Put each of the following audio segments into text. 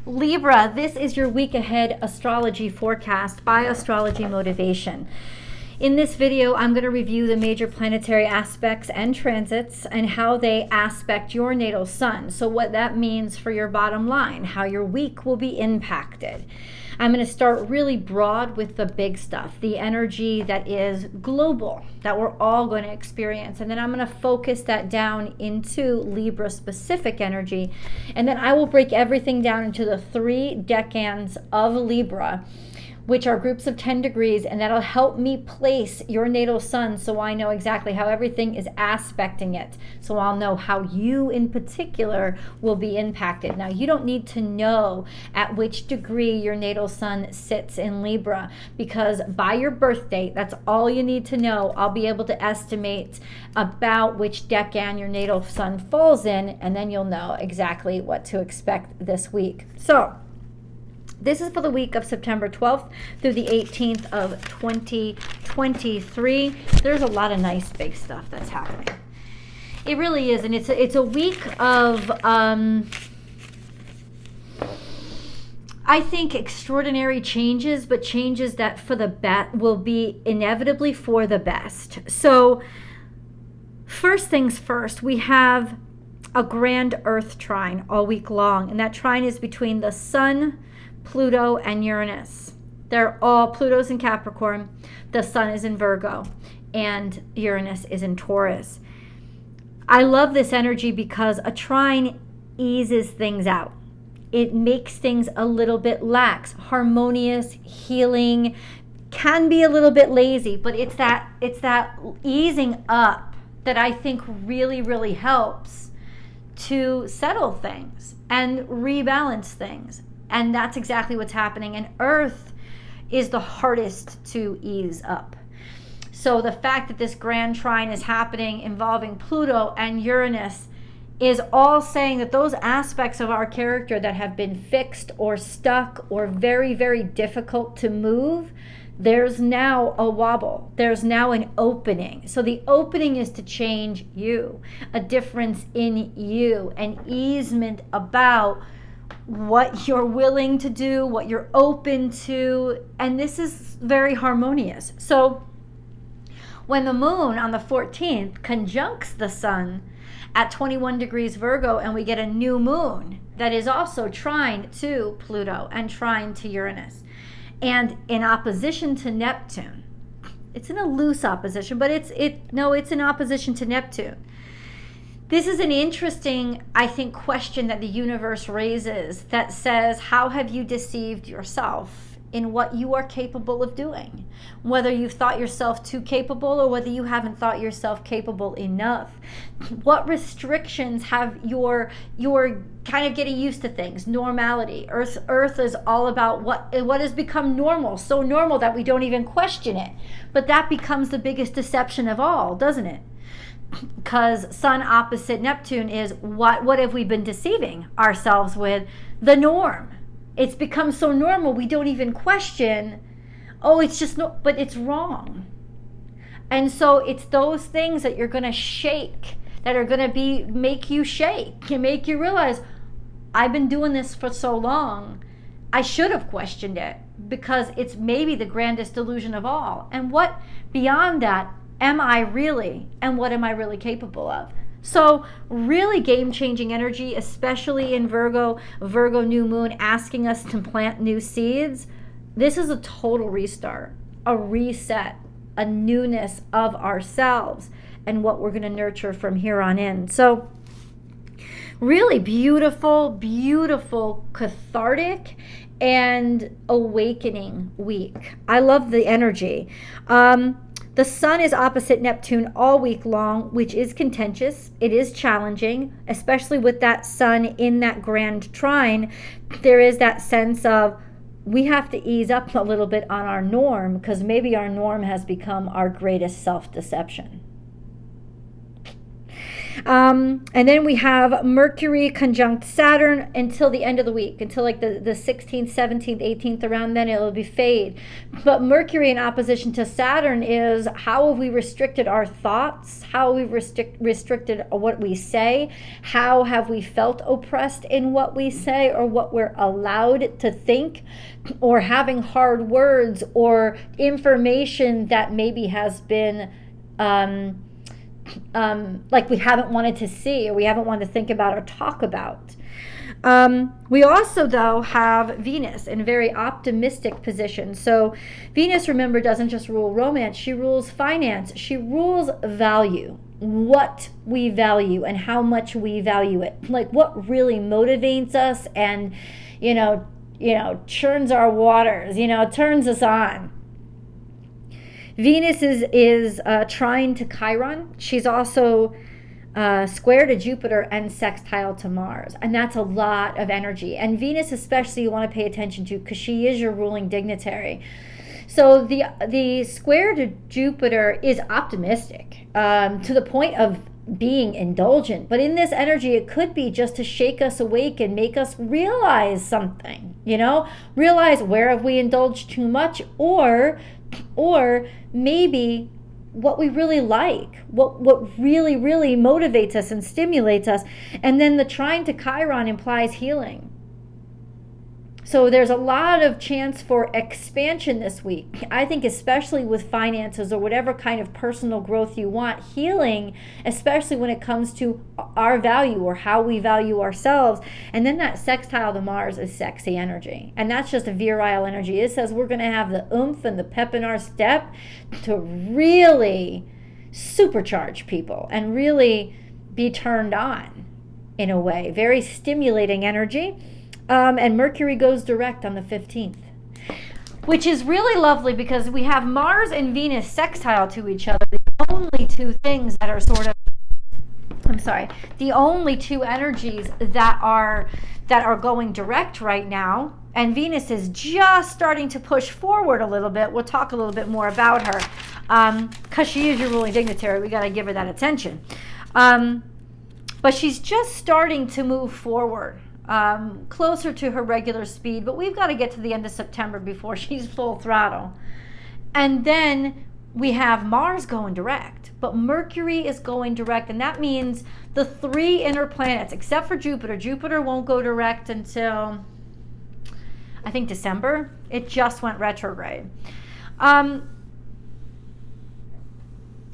Libra, this is your week ahead astrology forecast by Astrology Motivation. In this video, I'm going to review the major planetary aspects and transits and how they aspect your natal sun. So what that means for your bottom line, how your week will be impacted. I'm going to start really broad with the big stuff, the energy that is global, that we're all going to experience. And then I'm going to focus that down into Libra specific energy. And then I will break everything down into the 3 decans of Libra, which are groups of 10 degrees, and that'll help me place your natal sun so I know exactly how everything is aspecting it. So I'll know how you in particular will be impacted. Now, you don't need to know at which degree your natal sun sits in Libra, because by your birth date, that's all you need to know. I'll be able to estimate about which decan your natal sun falls in, and then you'll know exactly what to expect this week. So this is for the week of September 12th through the 18th of 2023. There's a lot of nice big stuff that's happening. It really is, and it's a week of, I think, extraordinary changes, but changes that for the best will be inevitably for the best. So first things first, we have a grand Earth trine all week long, and that trine is between the Sun, Pluto, and Uranus. Pluto's in Capricorn, the Sun is in Virgo, and Uranus is in Taurus. I love this energy because a trine eases things out. It makes things a little bit lax, harmonious, healing, can be a little bit lazy, but it's that easing up that I think really, really helps to settle things and rebalance things. And that's exactly what's happening. And Earth is the hardest to ease up. So the fact that this grand trine is happening involving Pluto and Uranus is all saying that those aspects of our character that have been fixed or stuck or very, very difficult to move, there's now a wobble. There's now an opening. So the opening is to change you, a difference in you, an easement about what you're willing to do, what you're open to, and this is very harmonious. So when the moon on the 14th conjuncts the sun at 21 degrees Virgo, and we get a new moon that is also trine to Pluto and trine to Uranus and in opposition to Neptune. It's in a loose opposition, but it's in opposition to Neptune. This is an interesting, I think, question that the universe raises that says, how have you deceived yourself in what you are capable of doing? Whether you've thought yourself too capable or whether you haven't thought yourself capable enough. What restrictions have you're kind of getting used to things, normality. Earth is all about what has become normal, so normal that we don't even question it. But that becomes the biggest deception of all, doesn't it? Because Sun opposite Neptune is what have we been deceiving ourselves with? The norm. It's become so normal we don't even question, it's just but it's wrong. And so it's those things that you're going to shake, that are going to make you shake and make you realize, I've been doing this for so long, I should have questioned it, because it's maybe the grandest illusion of all. And what beyond that am I really, and what am I really capable of? So really game-changing energy, especially in Virgo new moon, asking us to plant new seeds. This is a total restart, a reset, a newness of ourselves and what we're going to nurture from here on in. So really beautiful, beautiful, cathartic, and awakening week. I love the energy. The sun is opposite Neptune all week long, which is contentious. It is challenging, especially with that sun in that grand trine. There is that sense of we have to ease up a little bit on our norm, because maybe our norm has become our greatest self-deception. And then we have Mercury conjunct Saturn until the end of the week, until like the 16th, 17th, 18th, around then it'll be fade. But Mercury in opposition to Saturn is, how have we restricted our thoughts? How have we restricted what we say? How have we felt oppressed in what we say or what we're allowed to think? Or having hard words or information that maybe has been like we haven't wanted to see or we haven't wanted to think about or talk about. We also, though, have Venus in a very optimistic position. So Venus, remember, doesn't just rule romance. She rules finance. She rules value, what we value and how much we value it. Like what really motivates us and, churns our waters, turns us on. Venus is trine to Chiron. She's also square to Jupiter and sextile to Mars. And that's a lot of energy. And Venus especially you want to pay attention to because she is your ruling dignitary. So the square to Jupiter is optimistic to the point of being indulgent. But in this energy, it could be just to shake us awake and make us realize something, realize where have we indulged too much or maybe what we really like, what really, really motivates us and stimulates us. And then the trine to Chiron implies healing. So there's a lot of chance for expansion this week. I think especially with finances or whatever kind of personal growth you want, healing, especially when it comes to our value or how we value ourselves. And then that sextile to Mars is sexy energy. And that's just a virile energy. It says we're going to have the oomph and the pep in our step to really supercharge people and really be turned on in a way. Very stimulating energy. And Mercury goes direct on the 15th, which is really lovely because we have Mars and Venus sextile to each other. The only two things that are the only two energies that are going direct right now. And Venus is just starting to push forward a little bit. We'll talk a little bit more about her because she is your ruling dignitary. We got to give her that attention. But she's just starting to move forward. Closer to her regular speed, but we've got to get to the end of September before she's full throttle. And then we have Mars going direct, but Mercury is going direct, and that means the three inner planets, except for Jupiter. Jupiter won't go direct until, I think, December. It just went retrograde.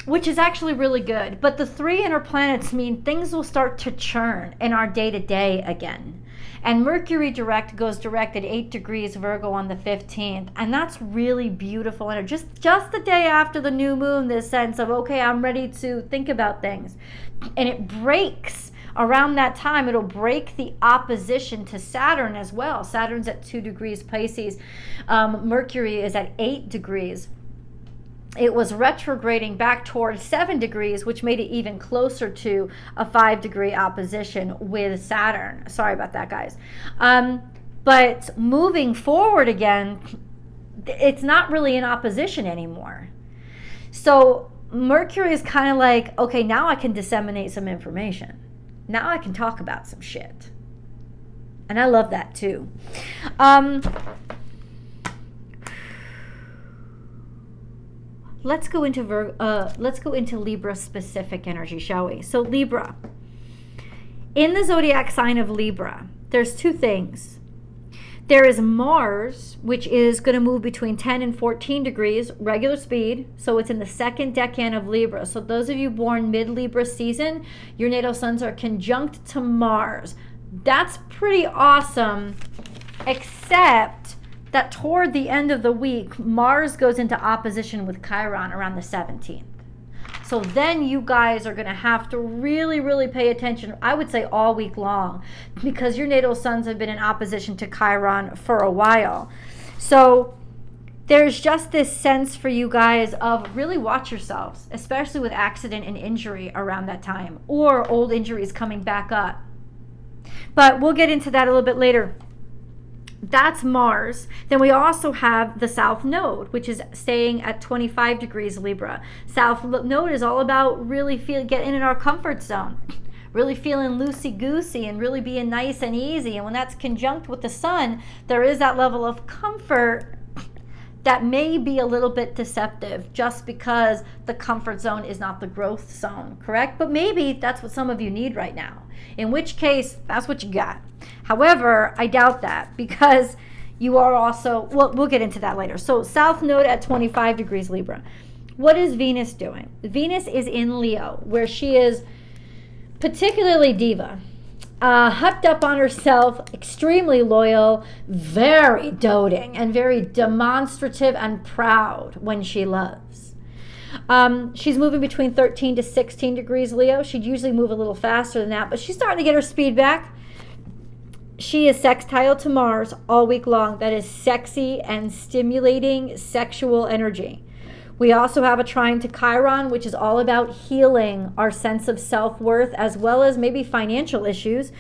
Which is actually really good. But the three inner planets mean things will start to churn in our day-to-day again. And Mercury direct goes direct at 8 degrees Virgo on the 15th. And that's really beautiful. And just the day after the new moon, this sense of, okay, I'm ready to think about things. And it breaks around that time. It'll break the opposition to Saturn as well. Saturn's at 2 degrees Pisces. Mercury is at 8 degrees. It was retrograding back towards 7 degrees, which made it even closer to a 5-degree opposition with Saturn. Sorry about that, guys. But moving forward again, it's not really in opposition anymore. So Mercury is kind of like, okay, now I can disseminate some information. Now I can talk about some shit. And I love that too. Let's go into Libra specific energy, shall we? So Libra. In the zodiac sign of Libra, there's two things. There is Mars, which is going to move between 10 and 14 degrees, regular speed. So it's in the second decan of Libra. So those of you born mid-Libra season, your natal suns are conjunct to Mars. That's pretty awesome, except that toward the end of the week, Mars goes into opposition with Chiron around the 17th. So then you guys are going to have to really, really pay attention, I would say all week long, because your natal suns have been in opposition to Chiron for a while. So there's just this sense for you guys of really watch yourselves, especially with accident and injury around that time, or old injuries coming back up. But we'll get into that a little bit later. That's Mars. Then we also have the South Node, which is staying at 25 degrees Libra. South Node is all about really getting in our comfort zone. really feeling loosey-goosey and really being nice and easy. And when that's conjunct with the sun, there is that level of comfort that may be a little bit deceptive just because the comfort zone is not the growth zone, correct? But maybe that's what some of you need right now, in which case that's what you got. However, I doubt that, because you are also, well, we'll get into that later. So South Node at 25 degrees Libra. What is Venus doing? Venus is in Leo, where she is particularly diva. Hooked up on herself, extremely loyal, very doting, and very demonstrative and proud when she loves. She's moving between 13 to 16 degrees Leo. She'd usually move a little faster than that, but she's starting to get her speed back. She is sextile to Mars all week long. That is sexy and stimulating sexual energy. We also have a trine to Chiron, which is all about healing our sense of self-worth, as well as maybe financial issues.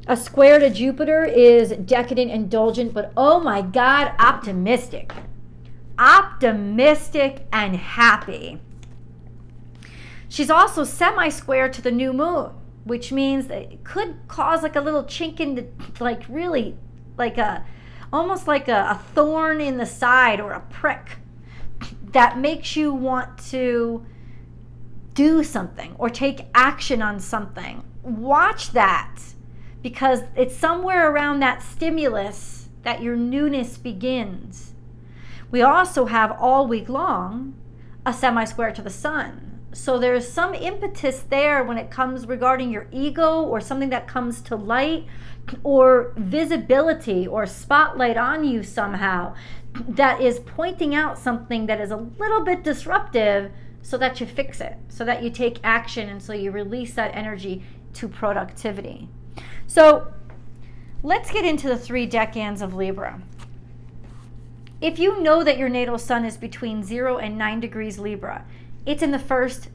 A square to Jupiter is decadent, indulgent, but oh my God, optimistic. Optimistic and happy. She's also semi-square to the new moon, which means that it could cause like a little chink in the, like really, like almost like a thorn in the side or a prick that makes you want to do something or take action on something. Watch that, because it's somewhere around that stimulus that your newness begins. We also have all week long a semi-square to the sun. So there's some impetus there when it comes regarding your ego or something that comes to light or visibility or spotlight on you somehow that is pointing out something that is a little bit disruptive, so that you fix it, so that you take action, and so you release that energy to productivity. So let's get into the 3 decans of Libra. If you know that your natal sun is between 0 and 9 degrees Libra, it's in the first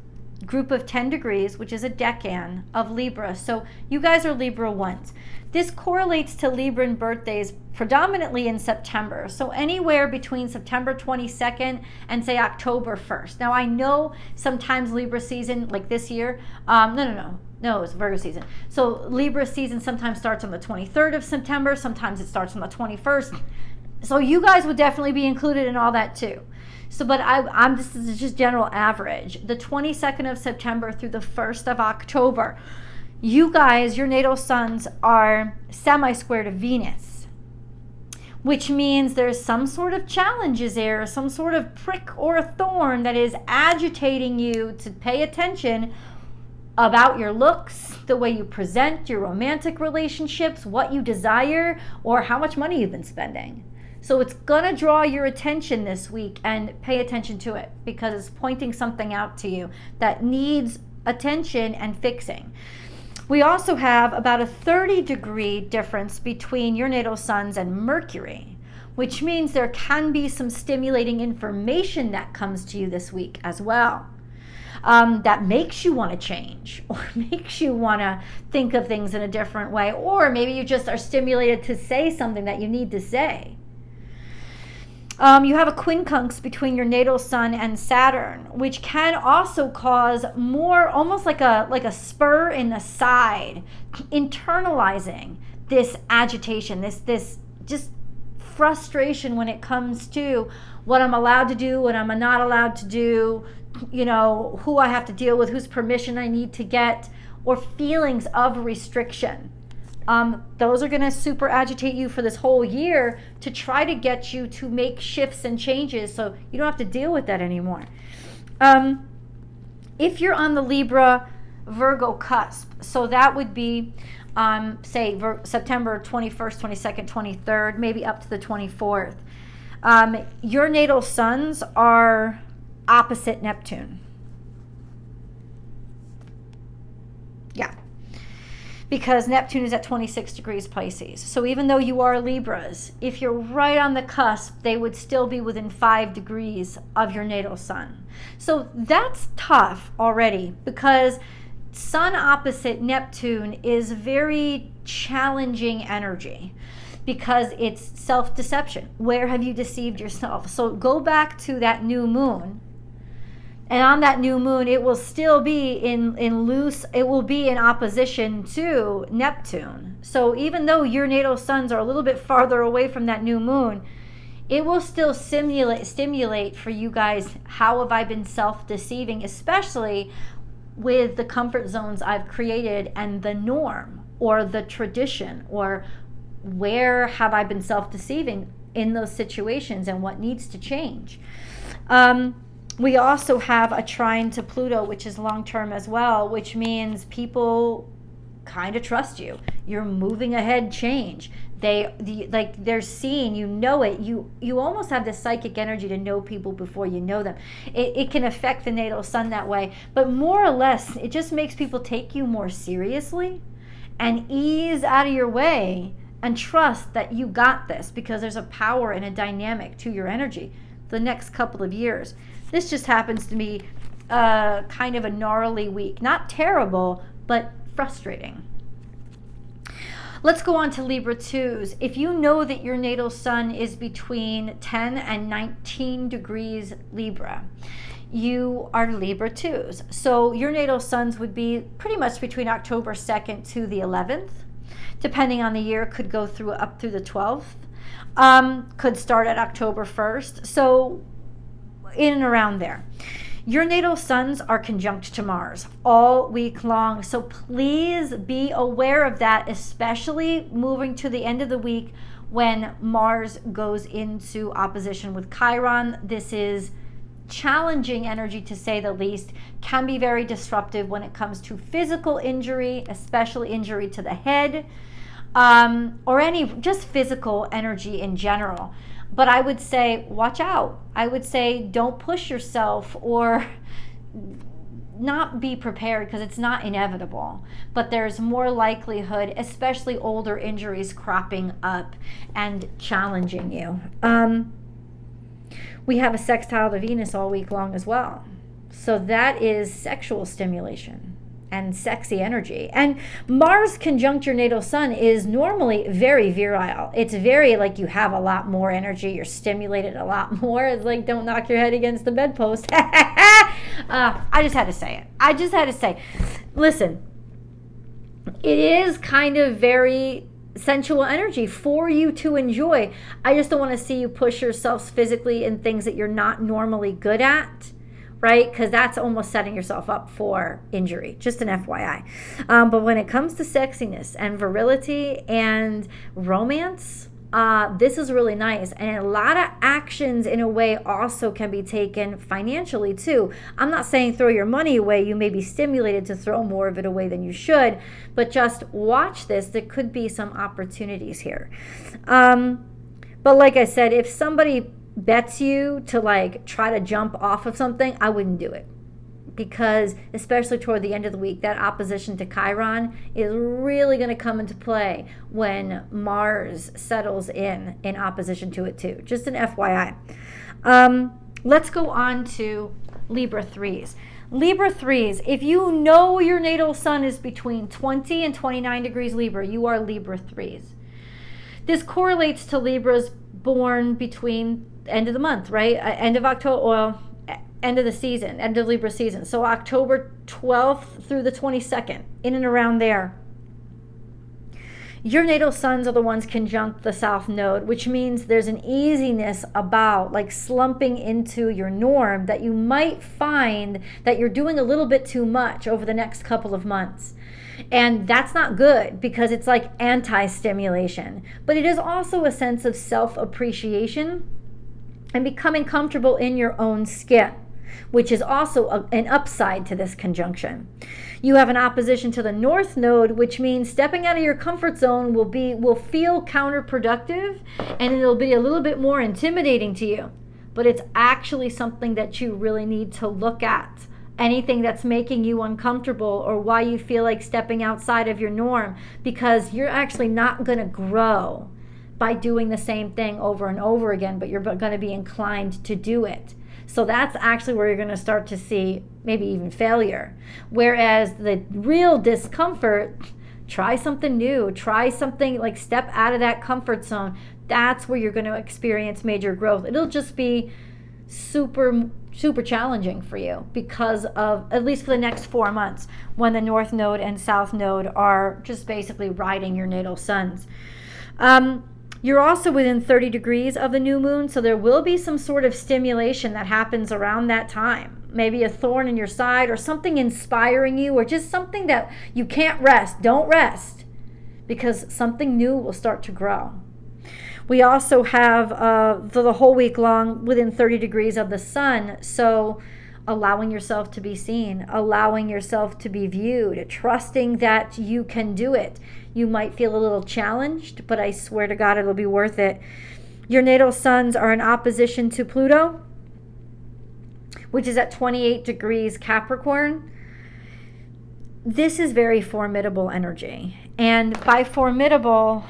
group of 10 degrees, which is a decan of Libra. So you guys are Libra 1s. This correlates to Libran birthdays predominantly in September. So anywhere between September 22nd and say October 1st. Now I know sometimes Libra season, like this year, no, it's Virgo season. So Libra season sometimes starts on the 23rd of September. Sometimes it starts on the 21st. So you guys would definitely be included in all that too. So, but this is just general average. The 22nd of September through the 1st of October, you guys, your natal suns are semi-square to Venus, which means there's some sort of challenges there, some sort of prick or a thorn that is agitating you to pay attention about your looks, the way you present, your romantic relationships, what you desire, or how much money you've been spending. So it's gonna draw your attention this week, and pay attention to it, because it's pointing something out to you that needs attention and fixing. We also have about a 30-degree difference between your natal suns and Mercury, which means there can be some stimulating information that comes to you this week as well. That makes you want to change, or makes you want to think of things in a different way, or maybe you just are stimulated to say something that you need to say. You have a quincunx between your natal sun and Saturn, which can also cause more, almost like a spur in the side, internalizing this agitation, this just frustration when it comes to what I'm allowed to do, what I'm not allowed to do, who I have to deal with, whose permission I need to get, or feelings of restriction. Those are going to super agitate you for this whole year to try to get you to make shifts and changes so you don't have to deal with that anymore. If you're on the Libra Virgo cusp, so that would be September 21st, 22nd, 23rd, maybe up to the 24th. Your natal suns are opposite Neptune. Yeah. Because Neptune is at 26 degrees Pisces. So even though you are Libras, if you're right on the cusp, they would still be within 5 degrees of your natal sun. So that's tough already, because Sun opposite Neptune is very challenging energy, because it's self-deception. Where have you deceived yourself? So go back to that new moon And on that new moon, it will still be it will be in opposition to Neptune. So even though your natal suns are a little bit farther away from that new moon, it will still stimulate for you guys, how have I been self-deceiving, especially with the comfort zones I've created and the norm or the tradition, or where have I been self-deceiving in those situations and what needs to change. We also have a trine to Pluto, which is long-term as well, which means people kind of trust you. You're moving ahead change. They're seeing, you know it. You almost have this psychic energy to know people before you know them. It can affect the natal sun that way, but more or less, it just makes people take you more seriously and ease out of your way and trust that you got this, because there's a power and a dynamic to your energy the next couple of years. This just happens to be kind of a gnarly week. Not terrible, but frustrating. Let's go on to Libra 2s. If you know that your natal sun is between 10 and 19 degrees Libra, you are Libra 2s. So your natal suns would be pretty much between October 2nd to the 11th. Depending on the year, could go through up through the 12th. Could start at October 1st. So in and around there. Your natal suns are conjunct to Mars all week long. So please be aware of that, especially moving to the end of the week when Mars goes into opposition with Chiron. This is challenging energy, to say the least. Can be very disruptive when it comes to physical injury, especially injury to the head, or any just physical energy in general. But I would say, watch out. I would say, don't push yourself, or not be prepared, because it's not inevitable. But there's more likelihood, especially older injuries cropping up and challenging you. We have a sextile to Venus all week long as well. So that is sexual stimulation and sexy energy. And Mars conjunct your natal sun is normally very virile. It's very like you have a lot more energy. You're stimulated a lot more. It's like, don't knock your head against the bedpost. I just had to say it. Listen, it is kind of very sensual energy for you to enjoy. I just don't want to see you push yourselves physically in things that you're not normally good at, right? Because that's almost setting yourself up for injury. Just an FYI. But when it comes to sexiness and virility and romance, this is really nice. And a lot of actions in a way also can be taken financially too. I'm not saying throw your money away. You may be stimulated to throw more of it away than you should, but just watch this. There could be some opportunities here. But like I said, if somebody bets you to like try to jump off of something, I wouldn't do it. Because especially toward the end of the week, that opposition to Chiron is really going to come into play when Mars settles in opposition to it too. Just an FYI. Let's go on to Libra 3s. Libra 3s, if you know your natal sun is between 20 and 29 degrees Libra, you are Libra 3s. This correlates to Libras born between end of the month, right? End of October, well, end of the season, end of Libra season. So October 12th through the 22nd, in and around there. Your natal suns are the ones conjunct the South Node, which means there's an easiness about like slumping into your norm that you might find that you're doing a little bit too much over the next couple of months. And that's not good because it's like anti-stimulation. But it is also a sense of self-appreciation and becoming comfortable in your own skin, which is also an upside to this conjunction. You have an opposition to the North Node, which means stepping out of your comfort zone will feel counterproductive, and it'll be a little bit more intimidating to you. But it's actually something that you really need to look at. Anything that's making you uncomfortable or why you feel like stepping outside of your norm, because you're actually not going to grow by doing the same thing over and over again, but you're going to be inclined to do it. So that's actually where you're going to start to see maybe even failure. Whereas the real discomfort, try something new, try something like step out of that comfort zone. That's where you're going to experience major growth. It'll just be super challenging for you because of, at least for the next 4 months, when the North Node and South Node are just basically riding your natal suns. You're also within 30 degrees of the new moon, so there will be some sort of stimulation that happens around that time. Maybe a thorn in your side or something inspiring you, or just something that you can't rest. Don't rest, because something new will start to grow. We also have the whole week long within 30 degrees of the sun, so allowing yourself to be seen, allowing yourself to be viewed, trusting that you can do it. You might feel a little challenged, but I swear to God, it'll be worth it. Your natal suns are in opposition to Pluto, which is at 28 degrees Capricorn. This is very formidable energy. And by formidable,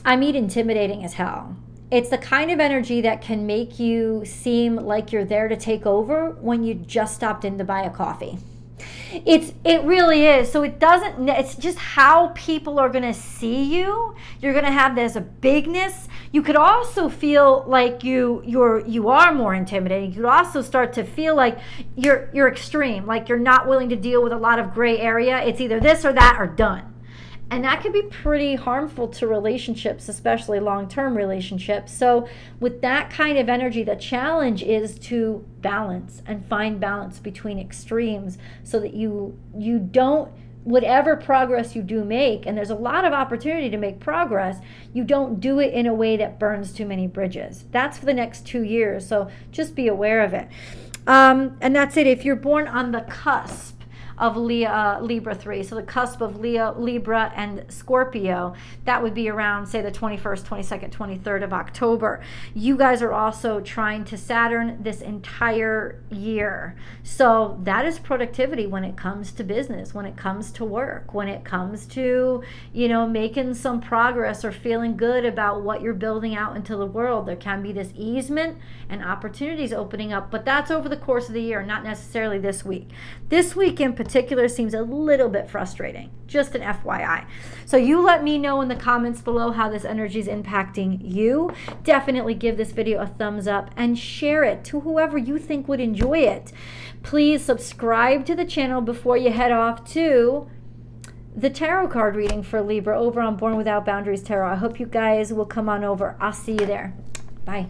I mean intimidating as hell. It's the kind of energy that can make you seem like you're there to take over when you just stopped in to buy a coffee. It really is. So it's just how people are going to see you. You're going to have this bigness. You could also feel like you are more intimidating. You could also start to feel like you're extreme, like you're not willing to deal with a lot of gray area. It's either this or that or done. And that can be pretty harmful to relationships, especially long-term relationships. So with that kind of energy, the challenge is to balance and find balance between extremes so that you don't, whatever progress you do make, and there's a lot of opportunity to make progress, you don't do it in a way that burns too many bridges. That's for the next 2 years, so just be aware of it. And that's it. If you're born on the cusp of Libra 3, so the cusp of Libra and Scorpio, that would be around, say, the 21st, 22nd, 23rd of October. You guys are also trying to Saturn this entire year. So that is productivity when it comes to business, when it comes to work, when it comes to, making some progress or feeling good about what you're building out into the world. There can be this easement and opportunities opening up, but that's over the course of the year, not necessarily this week. This week in particular seems a little bit frustrating. Just an FYI. So you let me know in the comments below how this energy is impacting you. Definitely give this video a thumbs up and share it to whoever you think would enjoy it. Please subscribe to the channel before you head off to the tarot card reading for Libra over on Born Without Boundaries Tarot. I hope you guys will come on over. I'll see you there. Bye.